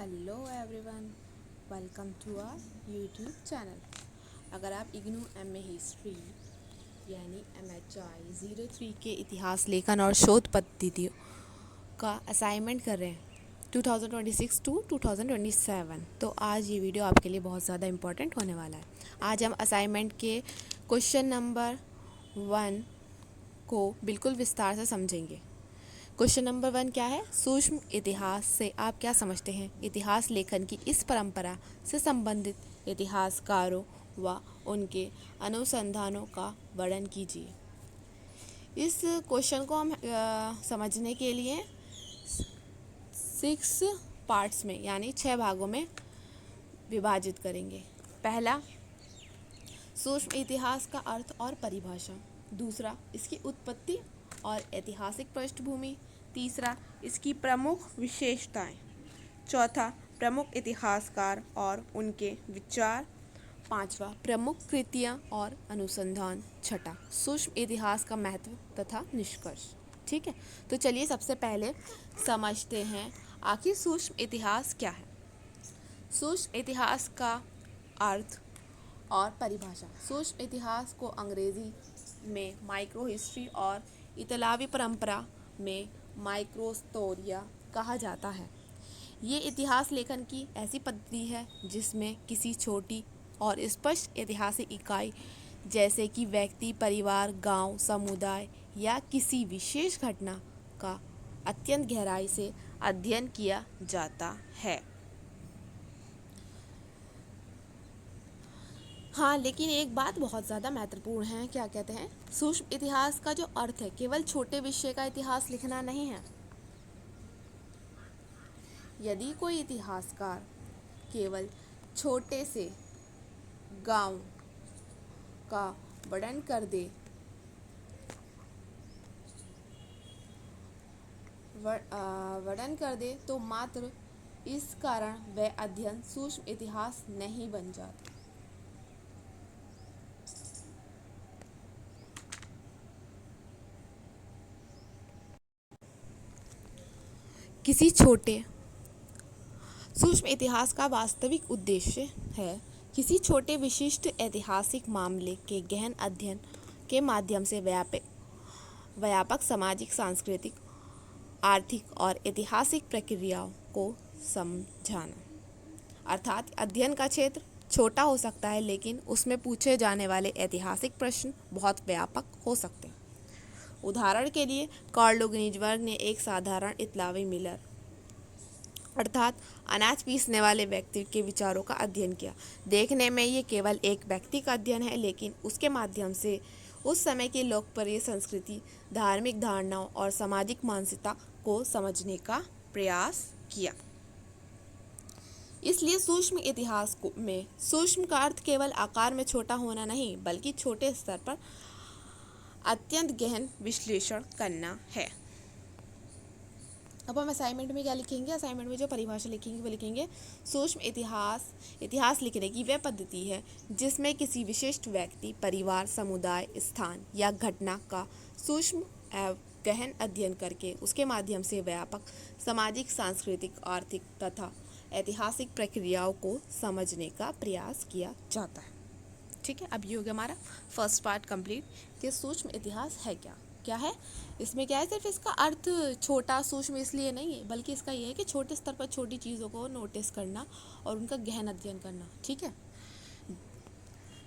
Hello everyone, welcome to our YouTube channel. अगर आप IGNOU M A history यानी MHI 03 के इतिहास लेखन और शोध पद्धतियों का असाइनमेंट कर रहे हैं 2026 टू 2027, तो आज ये वीडियो आपके लिए बहुत ज़्यादा इम्पोर्टेंट होने वाला है। आज हम असाइनमेंट के क्वेश्चन नंबर 1 को बिल्कुल विस्तार से समझेंगे। क्वेश्चन नंबर 1 क्या है? सूक्ष्म इतिहास से आप क्या समझते हैं? इतिहास लेखन की इस परंपरा से संबंधित इतिहासकारों व उनके अनुसंधानों का वर्णन कीजिए। इस क्वेश्चन को हम समझने के लिए 6 पार्ट्स में यानी 6 भागों में विभाजित करेंगे। पहला, सूक्ष्म इतिहास का अर्थ और परिभाषा। दूसरा, इसकी उत्पत्ति और ऐतिहासिक पृष्ठभूमि। तीसरा, इसकी प्रमुख विशेषताएं। चौथा, प्रमुख इतिहासकार और उनके विचार। पांचवा, प्रमुख कृतियां और अनुसंधान। छठा, सूक्ष्म इतिहास का महत्व तथा निष्कर्ष। ठीक है, तो चलिए सबसे पहले समझते हैं आखिर सूक्ष्म इतिहास क्या है। सूक्ष्म इतिहास का अर्थ और परिभाषा। सूक्ष्म इतिहास को अंग्रेजी में माइक्रो हिस्ट्री और इतालवी परंपरा में माइक्रोस्टोरिया कहा जाता है। ये इतिहास लेखन की ऐसी पद्धति है जिसमें किसी छोटी और स्पष्ट ऐतिहासिक इकाई जैसे कि व्यक्ति, परिवार, गांव, समुदाय या किसी विशेष घटना का अत्यंत गहराई से अध्ययन किया जाता है। हाँ, लेकिन एक बात बहुत ज़्यादा महत्वपूर्ण है। क्या कहते हैं? सूक्ष्म इतिहास का जो अर्थ है केवल छोटे विषय का इतिहास लिखना नहीं है। यदि कोई इतिहासकार केवल छोटे से गांव का वर्णन कर दे तो मात्र इस कारण वह अध्ययन सूक्ष्म इतिहास नहीं बन जाता। किसी छोटे सूक्ष्म इतिहास का वास्तविक उद्देश्य है किसी छोटे विशिष्ट ऐतिहासिक मामले के गहन अध्ययन के माध्यम से व्यापक सामाजिक, सांस्कृतिक, आर्थिक और ऐतिहासिक प्रक्रियाओं को समझाना। अर्थात अध्ययन का क्षेत्र छोटा हो सकता है लेकिन उसमें पूछे जाने वाले ऐतिहासिक प्रश्न बहुत व्यापक हो सकते हैं। उदाहरण के लिए कार्लो गिन्सबर्ग ने एक साधारण इतालवी मिलर अर्थात अनाज पीसने वाले व्यक्ति के विचारों का अध्ययन किया। देखने में ये केवल एक व्यक्ति का अध्ययन है, लेकिन उसके माध्यम से उस समय की लोकप्रिय संस्कृति, धार्मिक धारणाओं और सामाजिक मानसिकता को समझने का प्रयास किया। इसलिए सूक्ष्म इतिहास में सूक्ष्म का अर्थ केवल आकार में छोटा होना नहीं, बल्कि छोटे स्तर पर अत्यंत गहन विश्लेषण करना है। अब हम असाइनमेंट में क्या लिखेंगे? असाइनमेंट में जो परिभाषा लिखेंगे वो लिखेंगे सूक्ष्म इतिहास लिखने की वह पद्धति है जिसमें किसी विशिष्ट व्यक्ति, परिवार, समुदाय, स्थान या घटना का सूक्ष्म एवं गहन अध्ययन करके उसके माध्यम से व्यापक सामाजिक, सांस्कृतिक, आर्थिक तथा ऐतिहासिक प्रक्रियाओं को समझने का प्रयास किया जाता है। ठीक है, अब ये हो गया हमारा फर्स्ट पार्ट कंप्लीट कि सूक्ष्म इतिहास है क्या है। इसमें क्या है, सिर्फ इसका अर्थ छोटा सूक्ष्म इसलिए नहीं है, बल्कि इसका ये है कि छोटे स्तर पर छोटी चीज़ों को नोटिस करना और उनका गहन अध्ययन करना। ठीक है,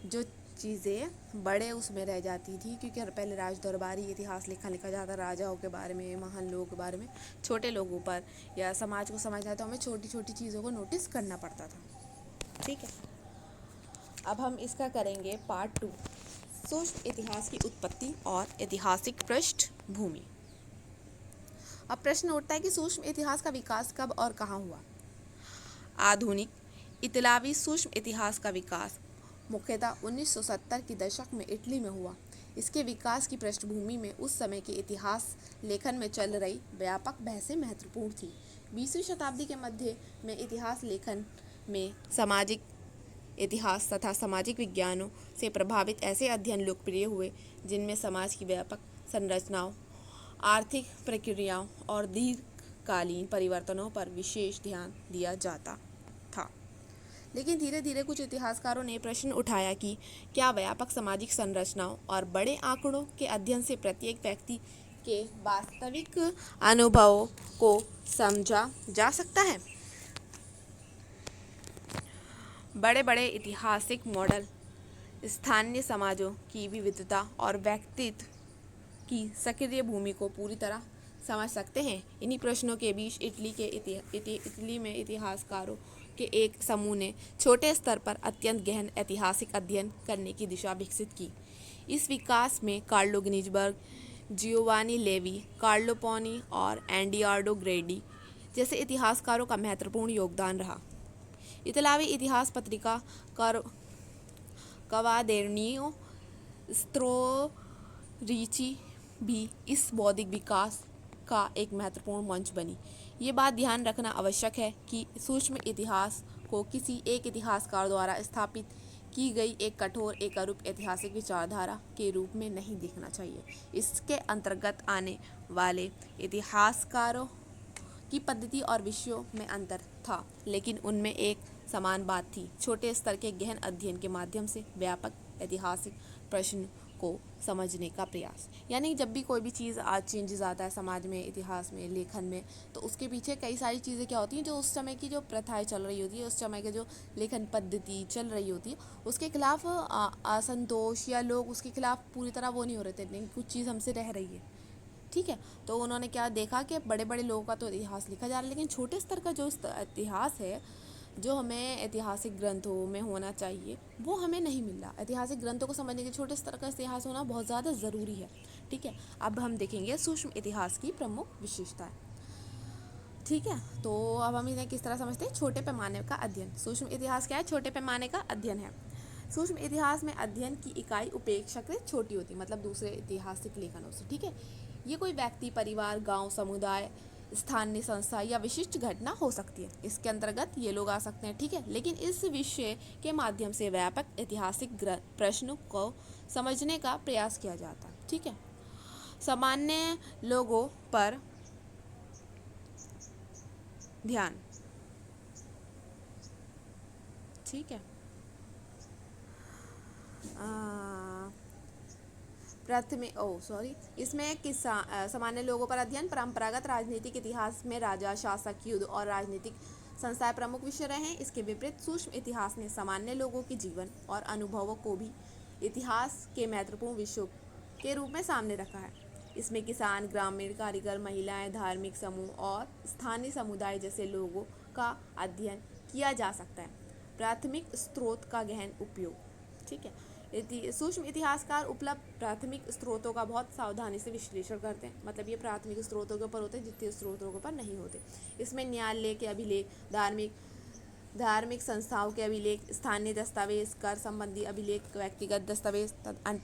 जो चीज़ें बड़े उसमें रह जाती थी, क्योंकि पहले राज दरबारी इतिहास लिखा जाता, राजाओं के बारे में, महान लोगों के बारे में, छोटे लोगों पर या समाज को समझना तो हमें छोटी छोटी चीज़ों को नोटिस करना पड़ता था। ठीक है, अब हम इसका करेंगे पार्ट 2, सूक्ष्म इतिहास की उत्पत्ति और ऐतिहासिक पृष्ठभूमि। अब प्रश्न उठता है कि सूक्ष्म इतिहास का विकास कब और कहाँ हुआ। आधुनिक इतालवी सूक्ष्म इतिहास का विकास मुख्यतः 1970 के दशक में इटली में हुआ। इसके विकास की पृष्ठभूमि में उस समय के इतिहास लेखन में चल रही व्यापक बहसें महत्वपूर्ण थी। 20वीं शताब्दी के मध्य में इतिहास लेखन में सामाजिक इतिहास तथा सामाजिक विज्ञानों से प्रभावित ऐसे अध्ययन लोकप्रिय हुए जिनमें समाज की व्यापक संरचनाओं, आर्थिक प्रक्रियाओं और कालीन परिवर्तनों पर विशेष ध्यान दिया जाता था। लेकिन धीरे धीरे कुछ इतिहासकारों ने प्रश्न उठाया कि क्या व्यापक सामाजिक संरचनाओं और बड़े आंकड़ों के अध्ययन से प्रत्येक व्यक्ति के वास्तविक अनुभवों को समझा जा सकता है। बड़े बड़े ऐतिहासिक मॉडल स्थानीय समाजों की विविधता और व्यक्तित्व की सक्रिय भूमि को पूरी तरह समझ सकते हैं। इन्हीं प्रश्नों के बीच इटली में इतिहासकारों के एक समूह ने छोटे स्तर पर अत्यंत गहन ऐतिहासिक अध्ययन करने की दिशा विकसित की। इस विकास में Carlo Ginzburg, Giovanni Levi, Carlo Poni और एडुआर्डो ग्रेडी जैसे इतिहासकारों का महत्वपूर्ण योगदान रहा। इतालवी इतिहास पत्रिका क्वादेर्नियो स्टोरिची भी इस बौद्धिक विकास का एक महत्वपूर्ण मंच बनी। ये बात ध्यान रखना आवश्यक है कि सूक्ष्म इतिहास को किसी एक इतिहासकार द्वारा स्थापित की गई एक कठोर एकरूप ऐतिहासिक विचारधारा के रूप में नहीं देखना चाहिए। इसके अंतर्गत आने वाले इतिहासकारों की पद्धति और विषयों में अंतर था, लेकिन उनमें एक समान बात थी: छोटे स्तर के गहन अध्ययन के माध्यम से व्यापक ऐतिहासिक प्रश्न को समझने का प्रयास। यानी जब भी कोई भी चीज़ आज चेंजेस आता है समाज में, इतिहास में, लेखन में, तो उसके पीछे कई सारी चीज़ें क्या होती हैं जो उस समय की जो प्रथाएं चल रही होती है, उस समय के जो लेखन पद्धति चल रही होती है, उसके खिलाफ असंतोष या लोग उसके खिलाफ पूरी तरह वो नहीं हो रहे थे, लेकिन कुछ चीज़ हमसे रह रही है। ठीक है, तो उन्होंने क्या देखा कि बड़े बड़े लोगों का तो इतिहास लिखा जा रहा है, लेकिन छोटे स्तर का जो इतिहास है जो हमें ऐतिहासिक ग्रंथों में होना चाहिए वो हमें नहीं मिल रहा। ऐतिहासिक ग्रंथों को समझने के छोटे स्तर का इतिहास होना बहुत ज़्यादा ज़रूरी है। ठीक है, अब हम देखेंगे सूक्ष्म इतिहास की प्रमुख विशेषताएं। ठीक है, तो अब हम इन्हें किस तरह समझते हैं? छोटे पैमाने का अध्ययन। सूक्ष्म इतिहास क्या है? छोटे पैमाने का अध्ययन है। सूक्ष्म इतिहास में अध्ययन की इकाई अपेक्षाकृत छोटी होती है, मतलब दूसरे ऐतिहासिक लेखनों से। ठीक है, ये कोई व्यक्ति, परिवार, गांव, समुदाय, स्थानीय संस्था या विशिष्ट घटना हो सकती है। इसके अंतर्गत ये लोग आ सकते हैं। ठीक है, लेकिन इस विषय के माध्यम से व्यापक ऐतिहासिक प्रश्न को समझने का प्रयास किया जाता है। ठीक है, सामान्य लोगों पर ध्यान। ठीक है, इसमें सामान्य लोगों पर अध्ययन। परंपरागत राजनीतिक इतिहास में राजा, शासक, युद्ध और राजनीतिक संस्थाएं प्रमुख विषय रहे हैं। इसके विपरीत सूक्ष्म इतिहास ने सामान्य लोगों के जीवन और अनुभवों को भी इतिहास के महत्वपूर्ण विषयों के रूप में सामने रखा है। इसमें किसान, ग्रामीण, कारीगर, महिलाएं, धार्मिक समूह और स्थानीय समुदाय जैसे लोगों का अध्ययन किया जा सकता है। प्राथमिक स्रोत का गहन उपयोग। ठीक है, सूक्ष्म इतिहासकार उपलब्ध प्राथमिक स्रोतों का बहुत सावधानी से विश्लेषण करते हैं। मतलब ये प्राथमिक स्रोतों के ऊपर होते हैं, द्वितीय स्रोतों के ऊपर नहीं होते। इसमें न्यायालय के अभिलेख, धार्मिक संस्थाओं के अभिलेख, स्थानीय दस्तावेज, कर संबंधी अभिलेख, व्यक्तिगत दस्तावेज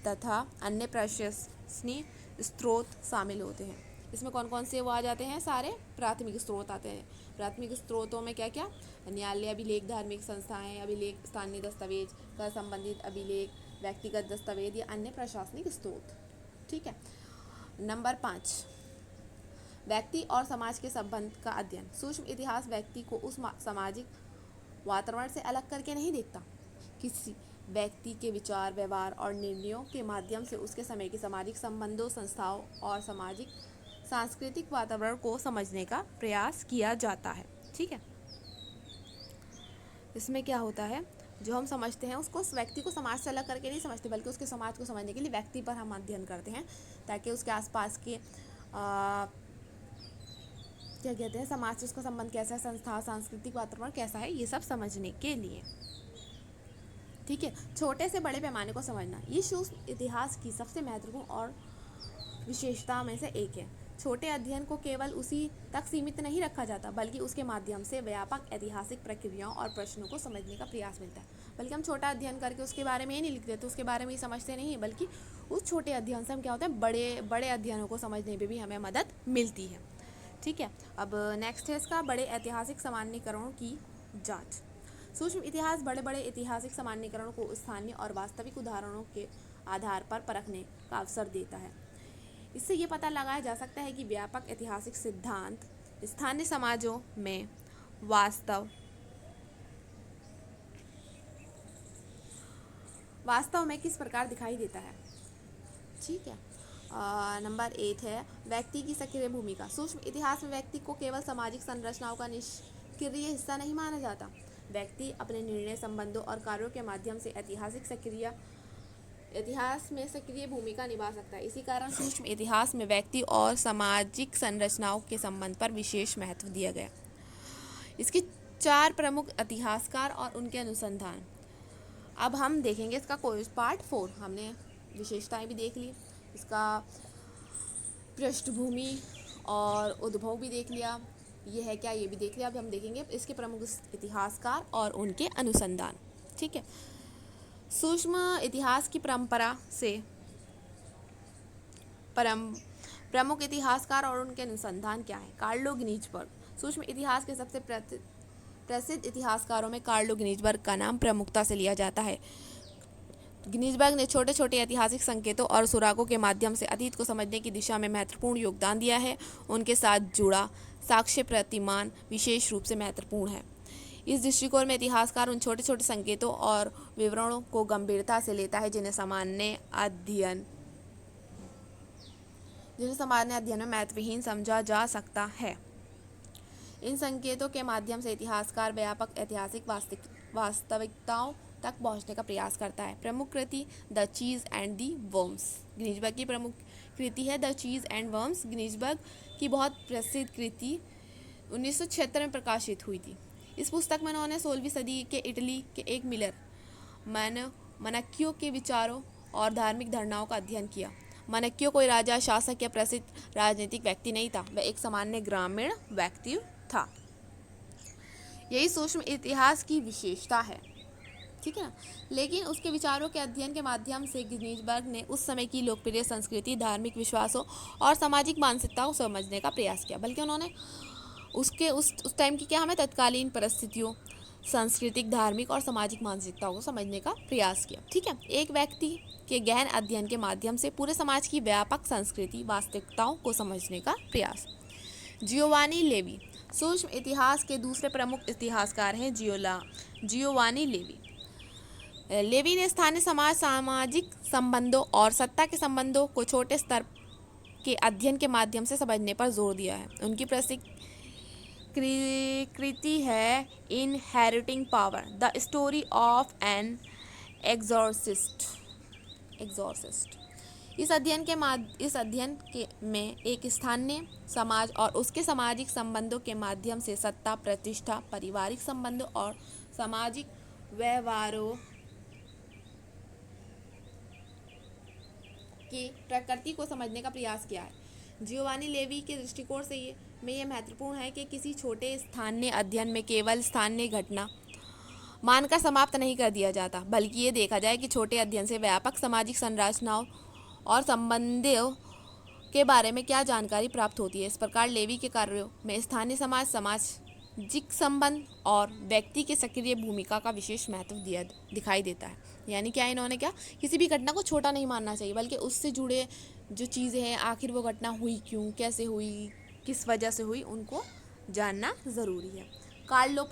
तथा अन्य प्रशंसनीय स्रोत शामिल होते हैं। इसमें कौन कौन से वो आ जाते हैं? सारे प्राथमिक स्रोत आते हैं। प्राथमिक स्रोतों में क्या क्या? न्यायालय अभिलेख, धार्मिक संस्थाएं अभिलेख, स्थानीय दस्तावेज, कर संबंधित अभिलेख, व्यक्तिगत दस्तावेज या अन्य प्रशासनिक स्रोत। ठीक है, नंबर 5, व्यक्ति और समाज के संबंध का अध्ययन। सूक्ष्म इतिहास व्यक्ति को उस सामाजिक वातावरण से अलग करके नहीं देखता। किसी व्यक्ति के विचार, व्यवहार और निर्णयों के माध्यम से उसके समय के सामाजिक संबंधों, संस्थाओं और सामाजिक सांस्कृतिक वातावरण को समझने का प्रयास किया जाता है। ठीक है, इसमें क्या होता है, जो हम समझते हैं उसको व्यक्ति को समाज से अलग करके नहीं समझते, बल्कि उसके समाज को समझने के लिए व्यक्ति पर हम अध्ययन करते हैं, ताकि उसके आसपास के क्या कहते हैं, समाज से उसका संबंध कैसा है, संस्था, सांस्कृतिक वातावरण कैसा है, ये सब समझने के लिए। ठीक है, छोटे से बड़े पैमाने को समझना, ये सूक्ष्म इतिहास की सबसे महत्वपूर्ण और विशेषता में से एक है। छोटे अध्ययन को केवल उसी तक सीमित नहीं रखा जाता, बल्कि उसके माध्यम से व्यापक ऐतिहासिक प्रक्रियाओं और प्रश्नों को समझने का प्रयास मिलता है। बल्कि हम छोटा अध्ययन करके उसके बारे में ही नहीं लिखते, तो उसके बारे में ही समझते नहीं है, बल्कि उस छोटे अध्ययन से हम क्या होता है, बड़े बड़े अध्ययनों को समझने में भी हमें मदद मिलती है। ठीक है, अब नेक्स्ट है इसका बड़े ऐतिहासिक सामान्यीकरणों की जाँच। सूक्ष्म इतिहास बड़े बड़े ऐतिहासिक सामान्यीकरणों को स्थानीय और वास्तविक उदाहरणों के आधार पर परखने का अवसर देता है। इससे ये पता लगाया जा सकता है कि व्यापक ऐतिहासिक सिद्धांत स्थानीय समाजों में वास्तव में किस प्रकार दिखाई देता है। ठीक है। नंबर 8 है व्यक्ति की सक्रिय भूमिका। सूक्ष्म इतिहास में व्यक्ति को केवल सामाजिक संरचनाओं का निष्क्रिय हिस्सा नहीं माना जाता। व्यक्ति अपने निर्णय, संबंधों और कार्यों के माध्यम से इतिहास में सक्रिय भूमिका निभा सकता है। इसी कारण सूक्ष्म इतिहास में व्यक्ति और सामाजिक संरचनाओं के संबंध पर विशेष महत्व दिया गया। इसके 4 प्रमुख इतिहासकार और उनके अनुसंधान। अब हम देखेंगे इसका कोर्स पार्ट 4। हमने विशेषताएं भी देख ली, इसका पृष्ठभूमि और उद्भव भी देख लिया, ये है क्या ये भी देख लिया। अब हम देखेंगे इसके प्रमुख इतिहासकार और उनके अनुसंधान। ठीक है। सूक्ष्म इतिहास की परंपरा से प्रमुख इतिहासकार और उनके अनुसंधान क्या है। कार्लो गिनीजबर्ग। सूक्ष्म इतिहास के सबसे प्रसिद्ध इतिहासकारों में कार्लो गिनीजबर्ग का नाम प्रमुखता से लिया जाता है। गिनीजबर्ग ने छोटे छोटे ऐतिहासिक संकेतों और सुरागों के माध्यम से अतीत को समझने की दिशा में महत्वपूर्ण योगदान दिया है। उनके साथ जुड़ा साक्ष्य प्रतिमान विशेष रूप से महत्वपूर्ण है। इस दृष्टिकोण में इतिहासकार उन छोटे छोटे संकेतों और विवरणों को गंभीरता से लेता है जिन्हें सामान्य अध्ययन में महत्वहीन समझा जा सकता है। इन संकेतों के माध्यम से इतिहासकार व्यापक ऐतिहासिक वास्तविकताओं तक पहुंचने का प्रयास करता है। प्रमुख कृति द चीज एंड द वर्म्स। गिनीजबर्ग की प्रमुख कृति है द चीज एंड वर्म्स। गिनीजबर्ग की बहुत प्रसिद्ध कृति 1976 में प्रकाशित हुई थी। इस पुस्तक में उन्होंने 16वीं सदी के इटली के एक मिलर मनक्कियो के विचारों और धार्मिक धारणाओं का अध्ययन किया। मनक्कियो कोई राजा, शासक या प्रसिद्ध राजनीतिक व्यक्ति नहीं था, वह एक सामान्य ग्रामीण व्यक्ति था। यही सूक्ष्म इतिहास की विशेषता है। ठीक है ना। लेकिन उसके विचारों के अध्ययन के माध्यम से गिनीजबर्ग ने उस समय की लोकप्रिय संस्कृति, धार्मिक विश्वासों और सामाजिक मानसिकताओं को समझने का प्रयास किया। बल्कि उन्होंने उसके उस टाइम की क्या हमें तत्कालीन परिस्थितियों, सांस्कृतिक, धार्मिक और सामाजिक मानसिकताओं को समझने का प्रयास किया। ठीक है। एक व्यक्ति के गहन अध्ययन के माध्यम से पूरे समाज की व्यापक संस्कृति, वास्तविकताओं को समझने का प्रयास। Giovanni Levi. सूक्ष्म इतिहास के दूसरे प्रमुख इतिहासकार हैं जियोवानी लेवी। लेवी ने स्थानीय समाज, सामाजिक संबंधों और सत्ता के संबंधों को छोटे स्तर के अध्ययन के माध्यम से समझने पर जोर दिया है। उनकी प्रसिद्ध कृति है inheriting power, the story of an exorcist. इस अध्ययन में एक स्थानीय समाज और उसके सामाजिक संबंधों के माध्यम से सत्ता, प्रतिष्ठा, पारिवारिक संबंधों और सामाजिक व्यवहारों की प्रकृति को समझने का प्रयास किया है। जियोवानी लेवी के दृष्टिकोण से यह महत्वपूर्ण है कि किसी छोटे स्थानीय अध्ययन में केवल स्थानीय घटना मानकर समाप्त नहीं कर दिया जाता, बल्कि ये देखा जाए कि छोटे अध्ययन से व्यापक सामाजिक संरचनाओं और संबंधों के बारे में क्या जानकारी प्राप्त होती है। इस प्रकार लेवी के कार्यों में स्थानीय समाज, सामाजिक संबंध और व्यक्ति के सक्रिय भूमिका का विशेष महत्व दिखाई देता है। यानी क्या इन्होंने किसी भी घटना को छोटा नहीं मानना चाहिए, बल्कि उससे जुड़े जो चीज़ें हैं, आखिर वो घटना हुई क्यों, कैसे हुई, किस वजह से हुई, उनको जानना ज़रूरी है। कार्लो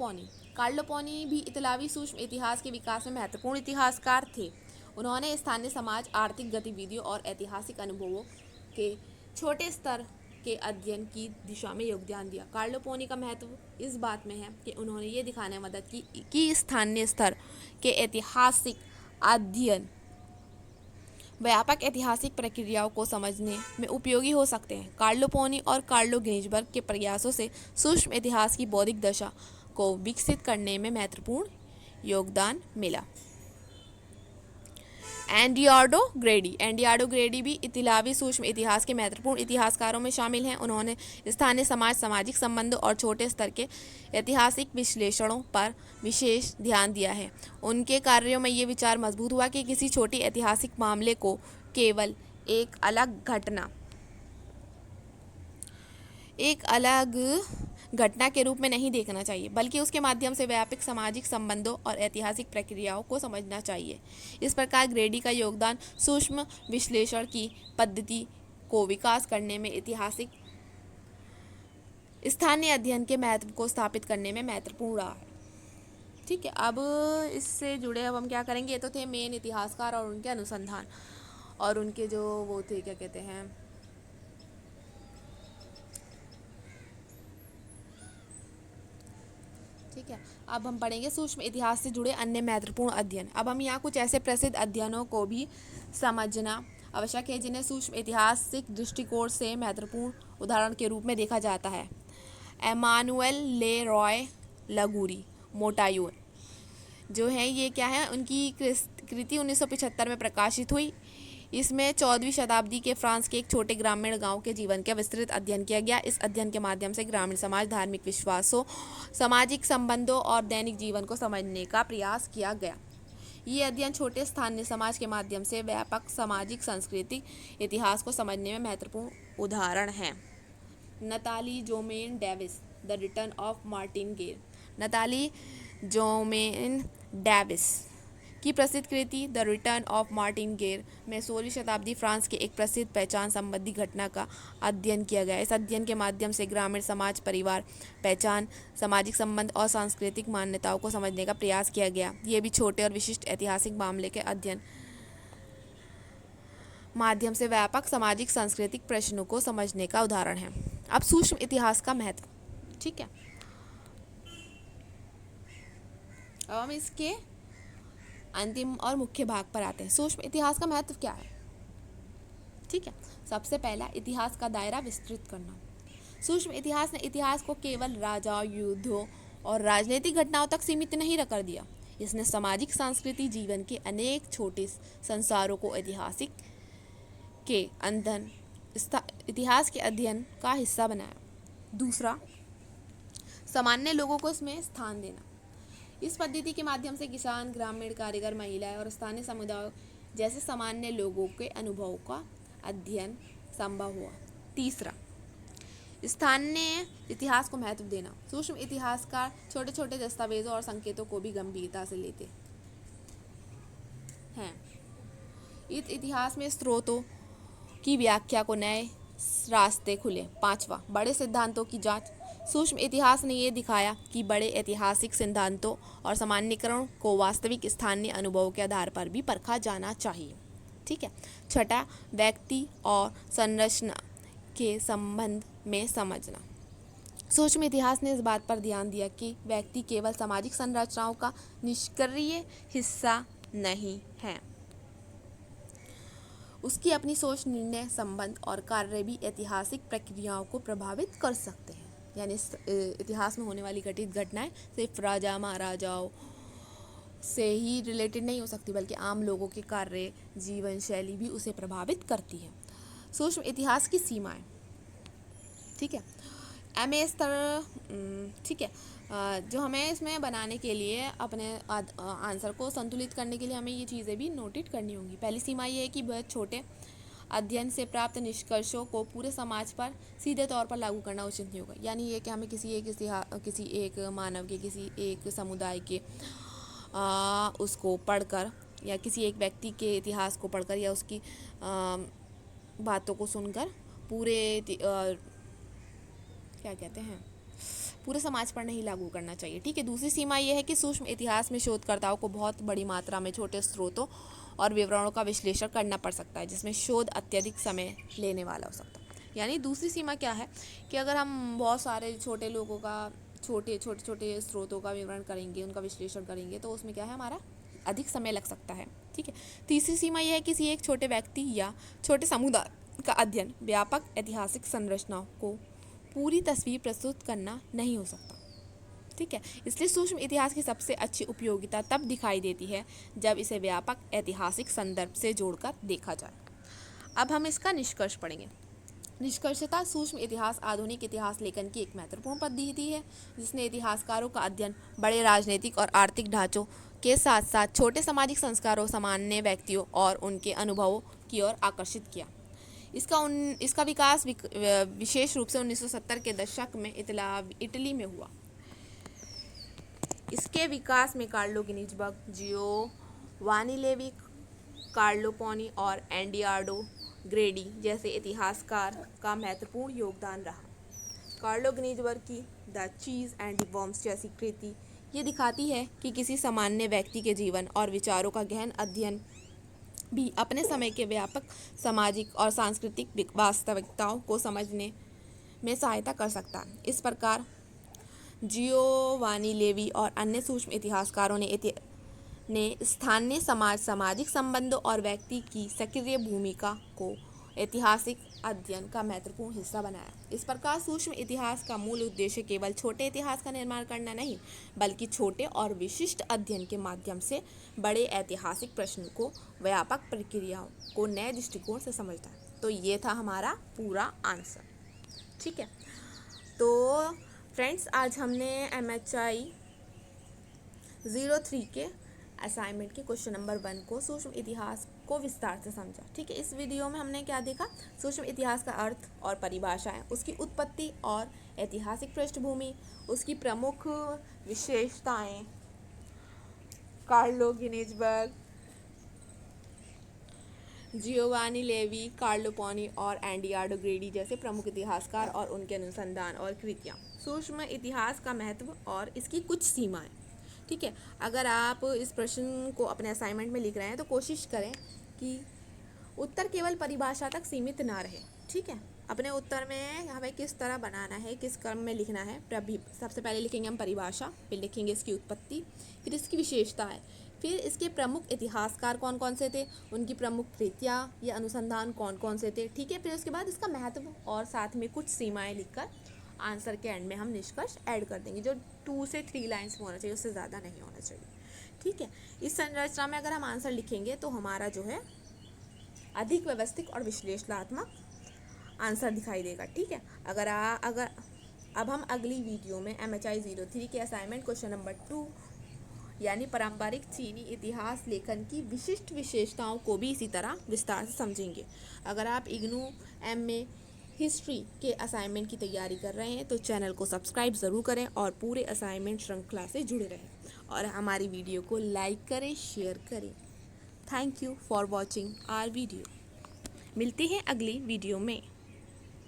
पोनी भी इतालवी सूक्ष्म इतिहास के विकास में महत्वपूर्ण इतिहासकार थे। उन्होंने स्थानीय समाज, आर्थिक गतिविधियों और ऐतिहासिक अनुभवों के छोटे स्तर के अध्ययन की दिशा में योगदान दिया। कार्लो पोनी का महत्व इस बात में है कि उन्होंने ये दिखाने में मदद की कि स्थानीय स्तर के ऐतिहासिक अध्ययन व्यापक ऐतिहासिक प्रक्रियाओं को समझने में उपयोगी हो सकते हैं। कार्लो पोनी और कार्लो गिनीजबर्ग के प्रयासों से सूक्ष्म इतिहास की बौद्धिक दशा को विकसित करने में महत्वपूर्ण योगदान मिला। एंडियार्डो ग्रेडी भी इतालवी सूक्ष्म इतिहास के महत्वपूर्ण इतिहासकारों में शामिल हैं। उन्होंने स्थानीय समाज, सामाजिक संबंधों और छोटे स्तर के ऐतिहासिक विश्लेषणों पर विशेष ध्यान दिया है। उनके कार्यों में ये विचार मजबूत हुआ कि किसी छोटी ऐतिहासिक मामले को केवल एक अलग घटना के रूप में नहीं देखना चाहिए, बल्कि उसके माध्यम से व्यापक सामाजिक संबंधों और ऐतिहासिक प्रक्रियाओं को समझना चाहिए। इस प्रकार ग्रेडी का योगदान सूक्ष्म विश्लेषण की पद्धति को विकास करने में ऐतिहासिक स्थानीय अध्ययन के महत्व को स्थापित करने में महत्वपूर्ण रहा है। ठीक है, अब इससे जुड़े अब हम क्या करेंगे, ये तो थे मेन इतिहासकार और उनके अनुसंधान और उनके जो वो थे क्या कहते हैं, ठीक है। अब हम पढ़ेंगे सूक्ष्म इतिहास से जुड़े अन्य महत्वपूर्ण अध्ययन। अब हम यहाँ कुछ ऐसे प्रसिद्ध अध्ययनों को भी समझना आवश्यक है जिन्हें सूक्ष्म ऐतिहासिक दृष्टिकोण से महत्वपूर्ण उदाहरण के रूप में देखा जाता है। एमानुएल ले रॉय लगूरी मोटायून जो है, ये क्या है, उनकी कृति 1975 में प्रकाशित हुई। इसमें 14वीं शताब्दी के फ्रांस के एक छोटे ग्रामीण गांव के जीवन का विस्तृत अध्ययन किया गया। इस अध्ययन के माध्यम से ग्रामीण समाज, धार्मिक विश्वासों, सामाजिक संबंधों और दैनिक जीवन को समझने का प्रयास किया गया। ये अध्ययन छोटे स्थानीय समाज के माध्यम से व्यापक सामाजिक सांस्कृतिक इतिहास को समझने में महत्वपूर्ण उदाहरण है। Natalie Zemon Davis, the return of Martin Guerre. Natalie Zemon Davis की प्रसिद्ध कृति the return of Martin Guerre में 16वीं शताब्दी फ्रांस के एक प्रसिद्ध पहचान संबंधी घटना का अध्ययन किया गया। इस अध्ययन के माध्यम से ग्रामीण समाज, परिवार, पहचान, सामाजिक संबंध और सांस्कृतिक मान्यताओं को समझने का प्रयास किया गया। ये भी छोटे और विशिष्ट ऐतिहासिक मामले के अध्ययन माध्यम से व्यापक सामाजिक सांस्कृतिक प्रश्नों को समझने का उदाहरण है। अब सूक्ष्म इतिहास का महत्व, ठीक है। अब हम इसके अंतिम और मुख्य भाग पर आते हैं। सूक्ष्म इतिहास का महत्व क्या है, ठीक है। सबसे पहला, इतिहास का दायरा विस्तृत करना। सूक्ष्म इतिहास ने इतिहास को केवल राजाओं, युद्धों और राजनीतिक घटनाओं तक सीमित नहीं कर दिया। इसने सामाजिक, सांस्कृतिक जीवन के अनेक छोटे संसारों को इतिहास के अध्ययन का हिस्सा बनाया। दूसरा, सामान्य लोगों को इसमें स्थान देना। इस पद्धति के माध्यम से किसान, ग्रामीण कारीगर, महिलाएं और स्थानीय समुदायों जैसे सामान्य लोगों के अनुभवों का अध्ययन संभव हुआ। तीसरा, स्थानीय इतिहास को महत्व देना। सूक्ष्म इतिहासकार छोटे छोटे दस्तावेजों और संकेतों को भी गंभीरता से लेते हैं। इस इतिहास में स्रोतों की व्याख्या को नए रास्ते खुले। पांचवा, बड़े सिद्धांतों की जांच। सूक्ष्म इतिहास ने यह दिखाया कि बड़े ऐतिहासिक सिद्धांतों और सामान्यीकरण को वास्तविक स्थानीय अनुभवों के आधार पर भी परखा जाना चाहिए, ठीक है। छठा, व्यक्ति और संरचना के संबंध में समझना। सूक्ष्म इतिहास ने इस बात पर ध्यान दिया कि व्यक्ति केवल सामाजिक संरचनाओं का निष्क्रिय हिस्सा नहीं है, उसकी अपनी सोच, निर्णय, संबंध और कार्य भी ऐतिहासिक प्रक्रियाओं को प्रभावित कर सकते हैं। यानी इतिहास में होने वाली घटित घटनाएं सिर्फ राजा महाराजाओं से ही रिलेटेड नहीं हो सकती, बल्कि आम लोगों के कार्य, जीवन शैली भी उसे प्रभावित करती है। सूक्ष्म इतिहास की सीमाएं, ठीक है। एमए स्तर, ठीक है। जो हमें इसमें बनाने के लिए अपने आंसर को संतुलित करने के लिए हमें ये चीज़ें भी नोटेट करनी होंगी। पहली सीमा ये है कि बहुत छोटे अध्ययन से प्राप्त निष्कर्षों को पूरे समाज पर सीधे तौर पर लागू करना उचित नहीं होगा। यानी ये कि हमें किसी एक मानव के, किसी एक समुदाय के उसको पढ़कर या किसी एक व्यक्ति के इतिहास को पढ़कर या उसकी बातों को सुनकर पूरे समाज पर नहीं लागू करना चाहिए, ठीक है। दूसरी सीमा यह है कि सूक्ष्म इतिहास में शोधकर्ताओं को बहुत बड़ी मात्रा में छोटे स्रोतों और विवरणों का विश्लेषण करना पड़ सकता है, जिसमें शोध अत्यधिक समय लेने वाला हो सकता है। यानी दूसरी सीमा क्या है कि अगर हम बहुत सारे छोटे लोगों का छोटे स्रोतों का विवरण करेंगे, उनका विश्लेषण करेंगे, तो उसमें क्या है, हमारा अधिक समय लग सकता है, ठीक है। तीसरी सीमा यह है किसी एक छोटे व्यक्ति या छोटे समुदाय का अध्ययन व्यापक ऐतिहासिक संरचनाओं को पूरी तस्वीर प्रस्तुत करना नहीं हो सकता, ठीक है। इसलिए सूक्ष्म इतिहास की सबसे अच्छी उपयोगिता तब दिखाई देती है जब इसे व्यापक ऐतिहासिक संदर्भ से जोड़कर देखा जाए। अब हम इसका निष्कर्ष पढ़ेंगे। निष्कर्षतः सूक्ष्म इतिहास आधुनिक इतिहास लेखन की एक महत्वपूर्ण पद्धति है, जिसने इतिहासकारों का अध्ययन बड़े राजनीतिक और आर्थिक ढांचों के साथ साथ छोटे सामाजिक संस्कारों, सामान्य व्यक्तियों और उनके अनुभवों की ओर आकर्षित किया। इसका विकास विशेष रूप से 1970 के दशक में इटली में हुआ। इसके विकास में Carlo Ginzburg, Giovanni Levi, Carlo Poni और एड्रियानो ग्रेडी जैसे इतिहासकार का महत्वपूर्ण योगदान रहा। कार्लो गिनीजबर्ग की the cheese and the worms जैसी कृति ये दिखाती है कि किसी सामान्य व्यक्ति के जीवन और विचारों का गहन अध्ययन भी अपने समय के व्यापक सामाजिक और सांस्कृतिक वास्तविकताओं को समझने में सहायता कर सकता है। इस प्रकार जियोवानी लेवी और अन्य सूक्ष्म इतिहासकारों ने स्थानीय सामाजिक संबंधों और व्यक्ति की सक्रिय भूमिका को ऐतिहासिक अध्ययन का महत्वपूर्ण हिस्सा बनाया। इस प्रकार सूक्ष्म इतिहास का मूल उद्देश्य केवल छोटे इतिहास का निर्माण करना नहीं, बल्कि छोटे और विशिष्ट अध्ययन के माध्यम से बड़े ऐतिहासिक प्रश्न को, व्यापक प्रक्रियाओं को नए दृष्टिकोण से समझता है। तो ये था हमारा पूरा आंसर। ठीक है, तो फ्रेंड्स आज हमने MHI 03 के असाइनमेंट के क्वेश्चन नंबर 1 को सूक्ष्म इतिहास को विस्तार से समझा। ठीक है, इस वीडियो में हमने क्या देखा, सूक्ष्म इतिहास का अर्थ और परिभाषाएं, उसकी उत्पत्ति और ऐतिहासिक पृष्ठभूमि, उसकी प्रमुख विशेषताएं, Carlo Ginzburg, Giovanni Levi, Carlo Poni और एंडियार्डो ग्रेडी जैसे प्रमुख इतिहासकार और उनके अनुसंधान और कृतियाँ, सूक्ष्म इतिहास का महत्व और इसकी कुछ सीमाएं। ठीक है, अगर आप इस प्रश्न को अपने असाइनमेंट में लिख रहे हैं तो कोशिश करें कि उत्तर केवल परिभाषा तक सीमित ना रहे। ठीक है, अपने उत्तर में हमें किस तरह बनाना है, किस क्रम में लिखना है। सबसे पहले लिखेंगे हम परिभाषा, फिर लिखेंगे इसकी उत्पत्ति, फिर इसकी विशेषताएं, फिर इसके प्रमुख इतिहासकार कौन कौन से थे, उनकी प्रमुख कृतियाँ या अनुसंधान कौन कौन से थे। ठीक है, फिर उसके बाद इसका महत्व और साथ में कुछ सीमाएं लिखकर आंसर के एंड में हम निष्कर्ष ऐड कर देंगे, जो 2 से 3 लाइन्स में होना चाहिए, उससे ज़्यादा नहीं होना चाहिए। ठीक है, इस संरचना में अगर हम आंसर लिखेंगे तो हमारा जो है अधिक व्यवस्थित और विश्लेषणात्मक आंसर दिखाई देगा। ठीक है, अगर अब हम अगली वीडियो में MHI 03 के असाइनमेंट क्वेश्चन नंबर 2 यानी पारंपरिक चीनी इतिहास लेखन की विशिष्ट विशेषताओं को भी इसी तरह विस्तार से समझेंगे। अगर आप इग्नू MA हिस्ट्री के असाइनमेंट की तैयारी कर रहे हैं तो चैनल को सब्सक्राइब ज़रूर करें और पूरे असाइनमेंट श्रृंखला से जुड़े रहें और हमारी वीडियो को लाइक करें, शेयर करें। Thank you for watching our video. मिलते हैं अगली वीडियो में।